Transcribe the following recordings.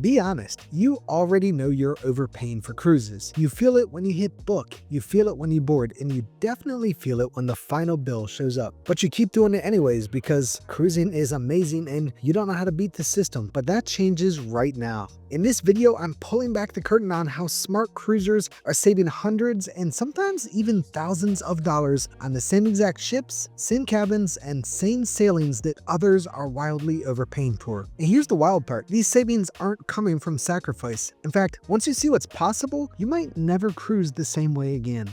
Be honest, you already know you're overpaying for cruises. You feel it when you hit book, you feel it when you board, and you definitely feel it when the final bill shows up. But you keep doing it anyways because cruising is amazing and you don't know how to beat the system. But that changes right now. In this video, I'm pulling back the curtain on how smart cruisers are saving hundreds and sometimes even thousands of dollars on the same exact ships, same cabins, and same sailings that others are wildly overpaying for. And here's the wild part. These savings aren't coming from sacrifice. In fact, once you see what's possible, you might never cruise the same way again.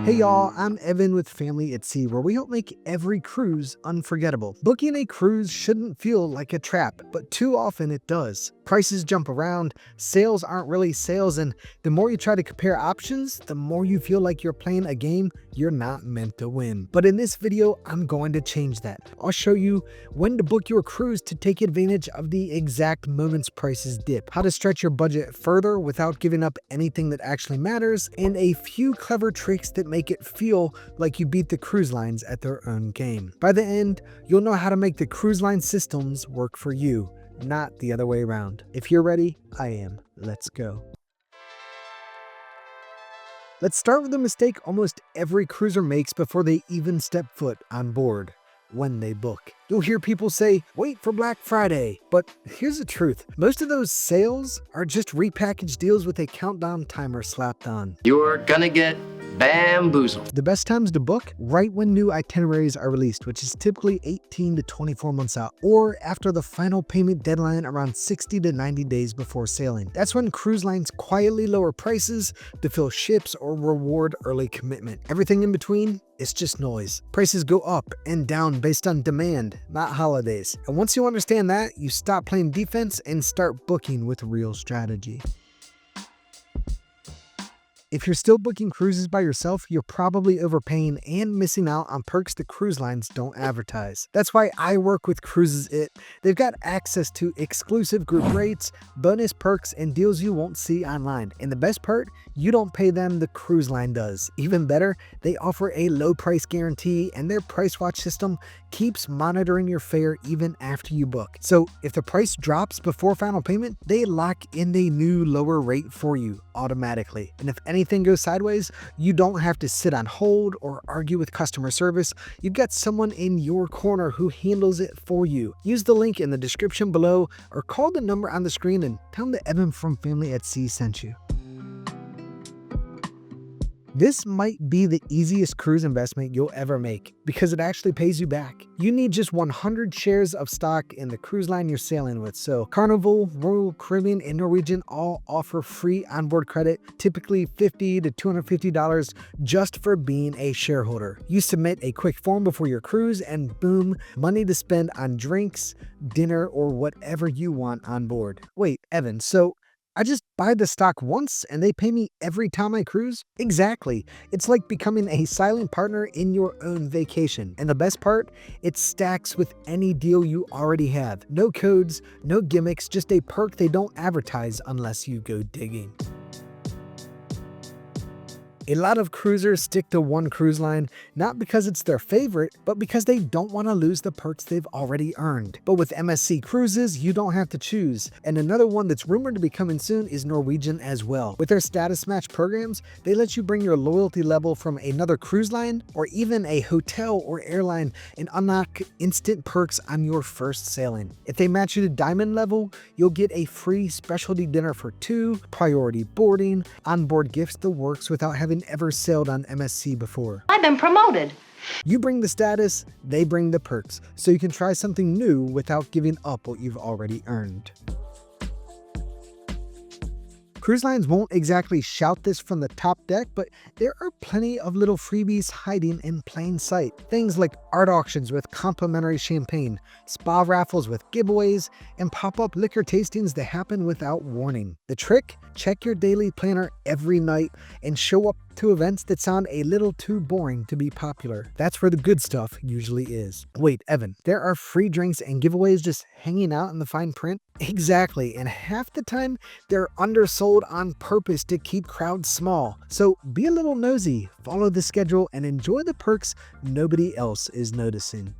Hey y'all, I'm Evan with Family at Sea, where we help make every cruise unforgettable. Booking a cruise shouldn't feel like a trap, but too often it does. Prices jump around, sales aren't really sales, and the more you try to compare options, the more you feel like you're playing a game you're not meant to win. But in this video, I'm going to change that. I'll show you when to book your cruise to take advantage of the exact moments prices dip, how to stretch your budget further without giving up anything that actually matters, and a few clever tricks that make it feel like you beat the cruise lines at their own game. By the end, you'll know how to make the cruise line systems work for you, not the other way around. If you're ready, I am. Let's go. Let's start with the mistake almost every cruiser makes before they even step foot on board: when they book. You'll hear people say, wait for Black Friday. But here's the truth. Most of those sales are just repackaged deals with a countdown timer slapped on. You're gonna get bamboozled. The best times to book? Right when new itineraries are released, which is typically 18 to 24 months out, or after the final payment deadline around 60 to 90 days before sailing. That's when cruise lines quietly lower prices to fill ships or reward early commitment. Everything in between, it's just noise. Prices go up and down based on demand, not holidays. And once you understand that, you stop playing defense and start booking with real strategy. If you're still booking cruises by yourself, you're probably overpaying and missing out on perks that cruise lines don't advertise. That's why I work with Cruises It. They've got access to exclusive group rates, bonus perks, and deals you won't see online. And the best part, you don't pay them, the cruise line does. Even better, they offer a low price guarantee, and their price watch system keeps monitoring your fare even after you book. So if the price drops before final payment, they lock in a new lower rate for you automatically. And if anything goes sideways, you don't have to sit on hold or argue with customer service. You've got someone in your corner who handles it for you. Use the link in the description below or call the number on the screen and tell them that Evan from Family at Sea sent you. This might be the easiest cruise investment you'll ever make because it actually pays you back. You need just 100 shares of stock in the cruise line you're sailing with. So Carnival, Royal Caribbean, and Norwegian all offer free onboard credit, typically $50 to $250 just for being a shareholder. You submit a quick form before your cruise and boom, money to spend on drinks, dinner, or whatever you want on board. Wait, Evan, so I just buy the stock once and they pay me every time I cruise? Exactly. It's like becoming a silent partner in your own vacation. And the best part, it stacks with any deal you already have. No codes, no gimmicks, just a perk they don't advertise unless you go digging. A lot of cruisers stick to one cruise line, not because it's their favorite, but because they don't want to lose the perks they've already earned. But with MSC Cruises, you don't have to choose. And another one that's rumored to be coming soon is Norwegian as well. With their status match programs, they let you bring your loyalty level from another cruise line or even a hotel or airline and unlock instant perks on your first sailing. If they match you to diamond level, you'll get a free specialty dinner for two, priority boarding, onboard gifts, the works, without having ever sailed on MSC before. I've been promoted. You bring the status, they bring the perks, so you can try something new without giving up what you've already earned. Cruise lines won't exactly shout this from the top deck, but there are plenty of little freebies hiding in plain sight. Things like art auctions with complimentary champagne, spa raffles with giveaways, and pop-up liquor tastings that happen without warning. The trick? Check your daily planner every night and show up to events that sound a little too boring to be popular. That's where the good stuff usually is. Wait, Evan, there are free drinks and giveaways just hanging out in the fine print? Exactly, and half the time they're undersold on purpose to keep crowds small. So be a little nosy, follow the schedule, and enjoy the perks nobody else is noticing.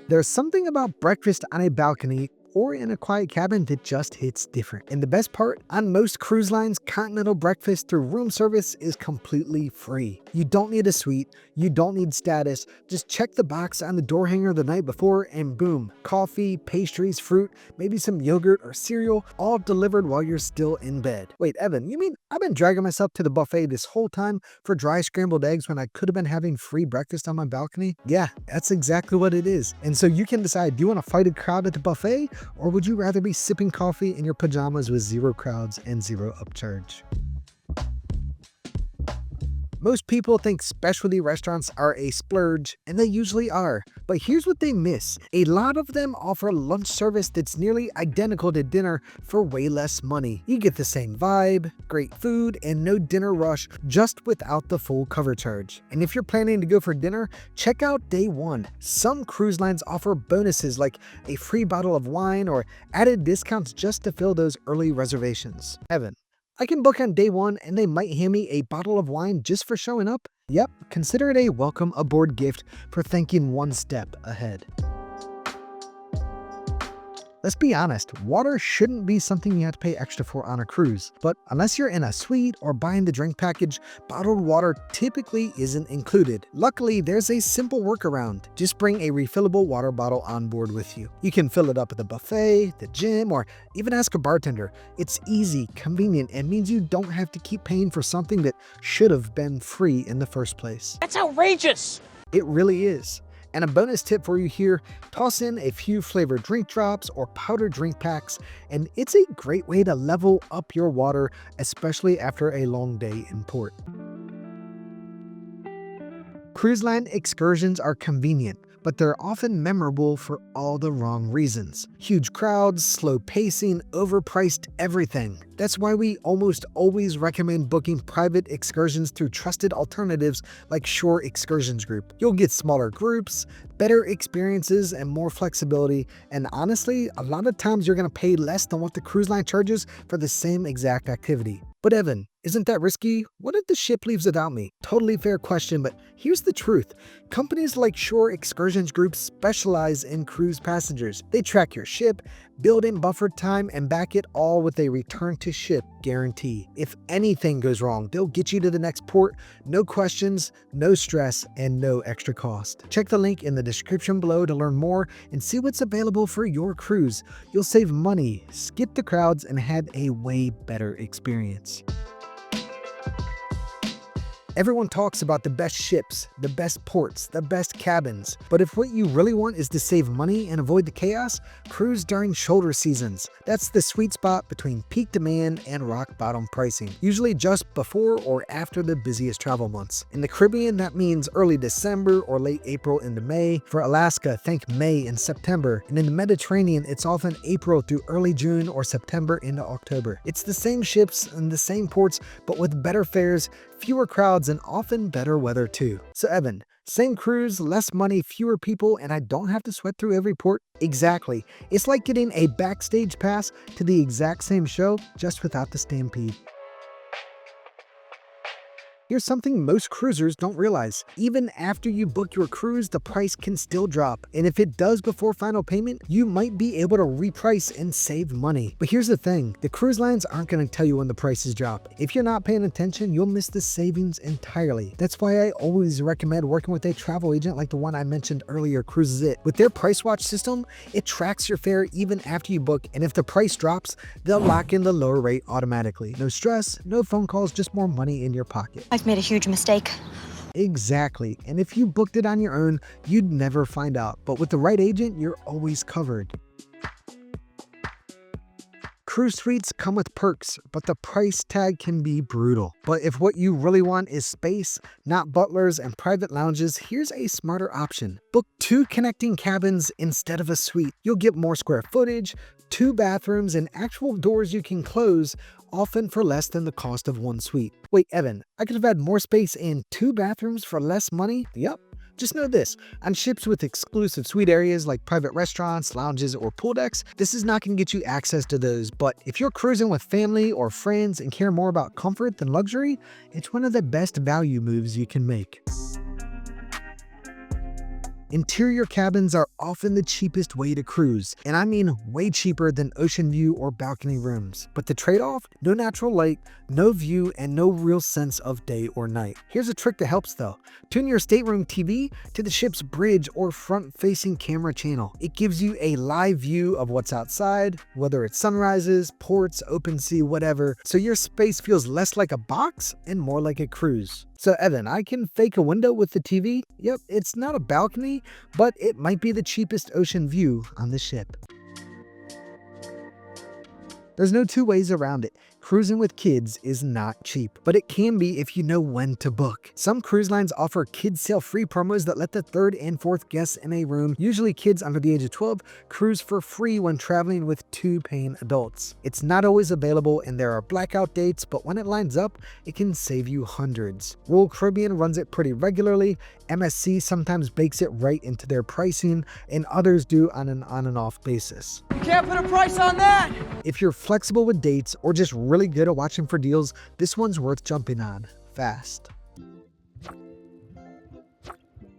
There's something about breakfast on a balcony or in a quiet cabin that just hits different. And the best part, on most cruise lines, continental breakfast through room service is completely free. You don't need a suite, you don't need status, just check the box on the door hanger the night before and boom, coffee, pastries, fruit, maybe some yogurt or cereal, all delivered while you're still in bed. Wait, Evan, you mean I've been dragging myself to the buffet this whole time for dry scrambled eggs when I could have been having free breakfast on my balcony? Yeah, that's exactly what it is. And so you can decide, do you want to fight a crowd at the buffet? Or would you rather be sipping coffee in your pajamas with zero crowds and zero upcharge? Most people think specialty restaurants are a splurge, and they usually are. But here's what they miss. A lot of them offer lunch service that's nearly identical to dinner for way less money. You get the same vibe, great food, and no dinner rush, just without the full cover charge. And if you're planning to go for dinner, check out day one. Some cruise lines offer bonuses like a free bottle of wine or added discounts just to fill those early reservations. Evan, I can book on day one and they might hand me a bottle of wine just for showing up? Yep, consider it a welcome aboard gift for thinking one step ahead. Let's be honest, water shouldn't be something you have to pay extra for on a cruise. But unless you're in a suite or buying the drink package, bottled water typically isn't included. Luckily, there's a simple workaround. Just bring a refillable water bottle on board with you. You can fill it up at the buffet, the gym, or even ask a bartender. It's easy, convenient, and means you don't have to keep paying for something that should have been free in the first place. That's outrageous! It really is. And a bonus tip for you here, toss in a few flavored drink drops or powdered drink packs, and it's a great way to level up your water, especially after a long day in port. Cruise line excursions are convenient, but they're often memorable for all the wrong reasons. Huge crowds, slow pacing, overpriced everything. That's why we almost always recommend booking private excursions through trusted alternatives like Shore Excursions Group. You'll get smaller groups, better experiences, and more flexibility. And honestly, a lot of times you're going to pay less than what the cruise line charges for the same exact activity. But Evan, isn't that risky? What if the ship leaves without me? Totally fair question, but here's the truth. Companies like Shore Excursions Group specialize in cruise passengers. They track your ship, build in buffer time, and back it all with a return to ship guarantee. If anything goes wrong, they'll get you to the next port, no questions, no stress, and no extra cost. Check the link in the description below to learn more and see what's available for your cruise. You'll save money, skip the crowds, and have a way better experience. Everyone talks about the best ships, the best ports, the best cabins. But if what you really want is to save money and avoid the chaos, cruise during shoulder seasons. That's the sweet spot between peak demand and rock bottom pricing, usually just before or after the busiest travel months. In the Caribbean, that means early December or late April into May. For Alaska, think May and September. And in the Mediterranean, it's often April through early June or September into October. It's the same ships and the same ports, but with better fares, fewer crowds, and often better weather too. So Evan, same cruise, less money, fewer people, and I don't have to sweat through every port? Exactly. It's like getting a backstage pass to the exact same show, just without the stampede. Here's something most cruisers don't realize. Even after you book your cruise, the price can still drop. And if it does before final payment, you might be able to reprice and save money. But here's the thing, the cruise lines aren't going to tell you when the prices drop. If you're not paying attention, you'll miss the savings entirely. That's why I always recommend working with a travel agent like the one I mentioned earlier, Cruises It. With their price watch system, it tracks your fare even after you book, and if the price drops, they'll lock in the lower rate automatically. No stress, no phone calls, just more money in your pocket. I've made a huge mistake. Exactly. And if you booked it on your own, you'd never find out. But with the right agent, you're always covered. Cruise suites come with perks, but the price tag can be brutal. But if what you really want is space, not butlers and private lounges, here's a smarter option. Book 2 connecting cabins instead of a suite. You'll get more square footage, 2 bathrooms, and actual doors you can close, often for less than the cost of 1 suite. Wait, Evan, I could have had more space and 2 bathrooms for less money? Yup. Just know this, on ships with exclusive suite areas like private restaurants, lounges, or pool decks, this is not going to get you access to those, but if you're cruising with family or friends and care more about comfort than luxury, it's one of the best value moves you can make. Interior cabins are often the cheapest way to cruise, and I mean way cheaper than ocean view or balcony rooms. But the trade-off? No natural light, no view, and no real sense of day or night. Here's a trick that helps though. Tune your stateroom TV to the ship's bridge or front-facing camera channel. It gives you a live view of what's outside, whether it's sunrises, ports, open sea, whatever, so your space feels less like a box and more like a cruise. So Evan, I can fake a window with the TV? Yep, it's not a balcony, but it might be the cheapest ocean view on the ship. There's no two ways around it. Cruising with kids is not cheap, but it can be if you know when to book. Some cruise lines offer kids sail free promos that let the third and fourth guests in a room, usually kids under the age of 12, cruise for free when traveling with 2 paying adults. It's not always available and there are blackout dates, but when it lines up, it can save you hundreds. Royal Caribbean runs it pretty regularly. MSC sometimes bakes it right into their pricing, and others do on an on and off basis. You can't put a price on that! If you're flexible with dates or just really good at watching for deals, this one's worth jumping on fast.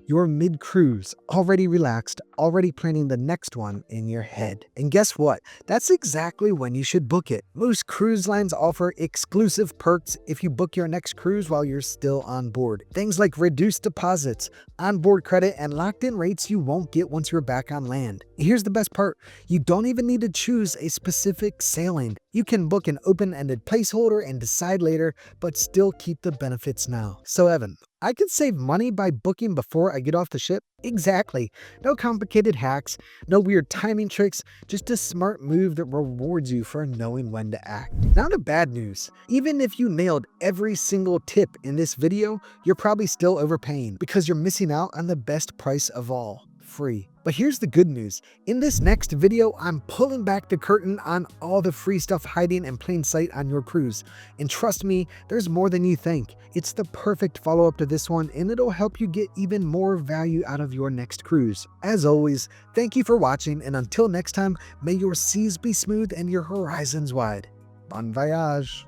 You're mid-cruise, already relaxed, already planning the next one in your head. And guess what? That's exactly when you should book it. Most cruise lines offer exclusive perks if you book your next cruise while you're still on board. Things like reduced deposits, onboard credit, and locked-in rates you won't get once you're back on land. Here's the best part. You don't even need to choose a specific sailing. You can book an open-ended placeholder and decide later, but still keep the benefits now. So Evan, I could save money by booking before I get off the ship? Exactly. No complicated hacks, no weird timing tricks, just a smart move that rewards you for knowing when to act. Now the bad news. Even if you nailed every single tip in this video, you're probably still overpaying because you're missing out on the best price of all. Free. But here's the good news. In this next video, I'm pulling back the curtain on all the free stuff hiding in plain sight on your cruise. And trust me, there's more than you think. It's the perfect follow-up to this one, and it'll help you get even more value out of your next cruise. As always, thank you for watching, and until next time, may your seas be smooth and your horizons wide. Bon voyage!